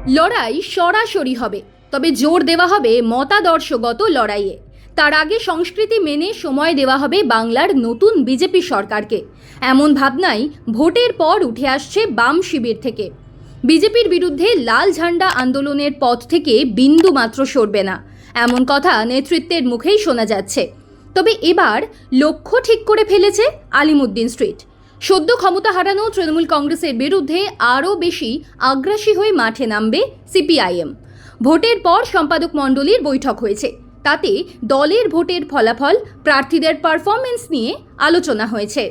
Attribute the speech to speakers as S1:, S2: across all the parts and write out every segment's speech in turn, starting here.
S1: লড়াই সরাসরি হবে, তবে জোর দেওয়া হবে মতাদর্শগত লড়াইয়ে। তার আগে সংস্কৃতি মেনে সময় দেওয়া হবে বাংলার নতুন বিজেপি সরকারকে, এমন ভাবনাই ভোটের পর উঠে আসছে বাম শিবির থেকে। বিজেপির বিরুদ্ধে লাল ঝান্ডা আন্দোলনের পথ থেকে বিন্দু মাত্র সরবে না, এমন কথা নেতৃত্বের মুখেই শোনা যাচ্ছে। তবে এবার লক্ষ্য ঠিক করে ফেলেছে আলিমুদ্দিন স্ট্রিট। সদ্য ক্ষমতা হারানো তৃণমূল কংগ্রেসের বিরুদ্ধে আরও বেশি আগ্রাসী হয়ে মাঠে নামবে সিপিআইএম। ভোটের পর সম্পাদক মণ্ডলীর বৈঠক হয়েছে, তাতে দলের ভোটের ফলাফল, প্রার্থীদের পারফরমেন্স নিয়ে আলোচনা হয়েছে।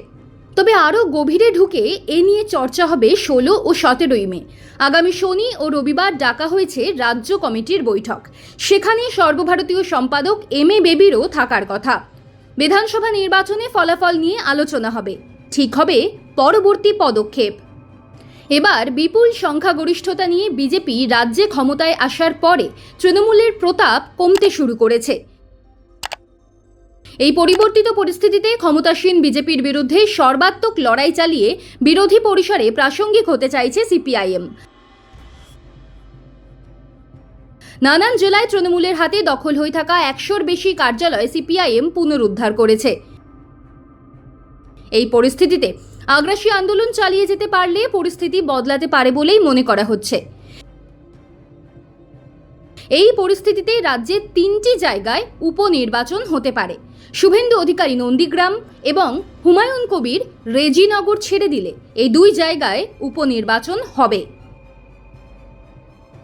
S1: তবে আরও গভীরে ঢুকে এ নিয়ে চর্চা হবে 16 ও 17 মে। আগামী শনি ও রবিবার ডাকা হয়েছে রাজ্য কমিটির বৈঠক। সেখানে সর্বভারতীয় সম্পাদক এম এ বেবিরও থাকার কথা। বিধানসভা নির্বাচনে ফলাফল নিয়ে আলোচনা হবে, ঠিক হবে পরবর্তী পদক্ষেপ। এবার বিপুল সংখ্যাগরিষ্ঠতা নিয়ে বিজেপি রাজ্যে ক্ষমতায় আসার পরে তৃণমূলের প্রতাপ কমতে শুরু করেছে। এই পরিবর্তিত পরিস্থিতিতে ক্ষমতাসীন বিজেপির বিরুদ্ধে সর্বাত্মক লড়াই চালিয়ে বিরোধী পরিসরে প্রাসঙ্গিক হতে চাইছে সিপিআইএম। নানান জেলায় তৃণমূলের হাতে দখল হয়ে থাকা 100-র বেশি কার্যালয় সিপিআইএম পুনরুদ্ধার করেছে। এই পরিস্থিতিতে আগ্রাসী আন্দোলন চালিয়ে যেতে পারলে পরিস্থিতি বদলাতে পারে বলেই মনে করা হচ্ছে। এই পরিস্থিতিতে রাজ্যে 3টি জায়গায় উপনির্বাচন হতে পারে। শুভেন্দু অধিকারী নন্দীগ্রাম এবং হুমায়ুন কবির রেজিনগর ছেড়ে দিলে এই 2 জায়গায় উপনির্বাচন হবে।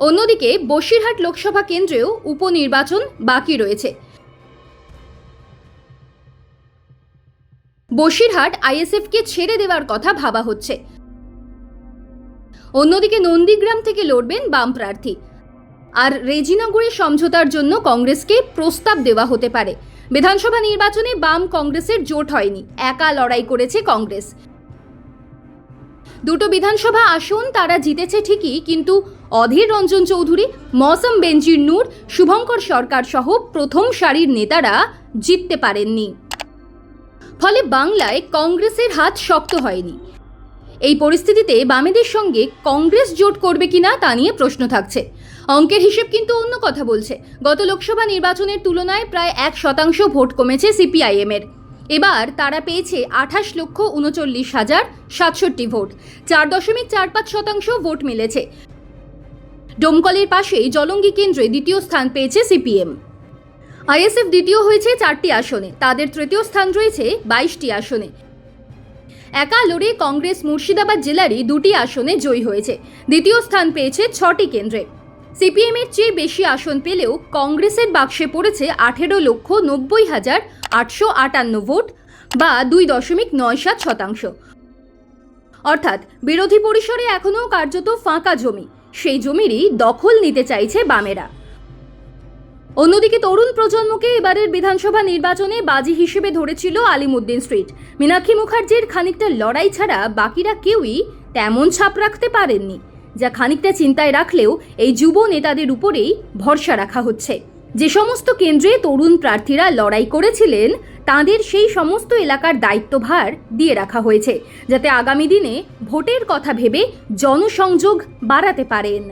S1: অন্যদিকে বসিরহাট লোকসভা কেন্দ্রেও উপনির্বাচন বাকি রয়েছে। বসিরহাট আইএসএফকে ছেড়ে দেওয়ার কথা ভাবা হচ্ছে। অন্যদিকে নন্দীগ্রাম থেকে লড়বেন বাম প্রার্থী। আর রেজিনগরে সমঝোতার জন্য কংগ্রেসকে প্রস্তাব দেওয়া হতে পারে। বিধানসভা নির্বাচনে বাম কংগ্রেসের জোট হয়নি, একা লড়াই করেছে কংগ্রেস। 2টো বিধানসভা আসন তারা জিতেছে ঠিকই, কিন্তু অধীর রঞ্জন চৌধুরী, মৌসম বেনজির নূর, শুভঙ্কর সরকার সহ প্রথম সারির নেতারা জিততে পারেননি। ফলে বাংলায় কংগ্রেসের হাত শক্ত হয়নি। এই পরিস্থিতিতে বামেদের সঙ্গে কংগ্রেস জোট করবে কিনা তা নিয়ে প্রশ্ন থাকছে। অঙ্কের হিসেব কিন্তু অন্য কথা বলছে। গত লোকসভা নির্বাচনের তুলনায় প্রায় 1% ভোট কমেছে সিপিআইএমের। এবার তারা পেয়েছে 28,39,067 ভোট, 4.45% ভোট মিলেছে। ডোমকলের পাশেই জলঙ্গি কেন্দ্রে দ্বিতীয় স্থান পেয়েছে সিপিএম। আইএসএফ দ্বিতীয় হয়েছে 4টি আসনে, তাদের তৃতীয় স্থান রয়েছে 22টি আসনে। একা লড়ে কংগ্রেস মুর্শিদাবাদ জেলারই 2টি আসনে জয়ী হয়েছে, দ্বিতীয় স্থান পেয়েছে 6টি কেন্দ্রে। সিপিএমের চেয়ে বেশি আসন পেলেও কংগ্রেসের বাক্সে পড়েছে 18,90,858 ভোট বা 2.97%। অর্থাৎ বিরোধী পরিসরে এখনও কার্যত ফাঁকা জমি, সেই জমিরই দখল নিতে চাইছে বামেরা। অন্যদিকে তরুণ প্রজন্মকে এবারের বিধানসভা নির্বাচনে বাজি হিসেবে ধরেছিল আলিমুদ্দিন স্ট্রিট। মীনাক্ষী মুখার্জির খানিকটা লড়াই ছাড়া বাকিরা কেউই তেমন ছাপ রাখতে পারেননি, যা খানিকটা চিন্তায় রাখলেও এই যুব নেতাদের উপরেই ভরসা রাখা হচ্ছে। যে সমস্ত কেন্দ্রে তরুণ প্রার্থীরা লড়াই করেছিলেন তাদের সেই সমস্ত এলাকার দায়িত্বভার দিয়ে রাখা হয়েছে, যাতে আগামী দিনে ভোটের কথা ভেবে জনসংযোগ বাড়াতে পারেন।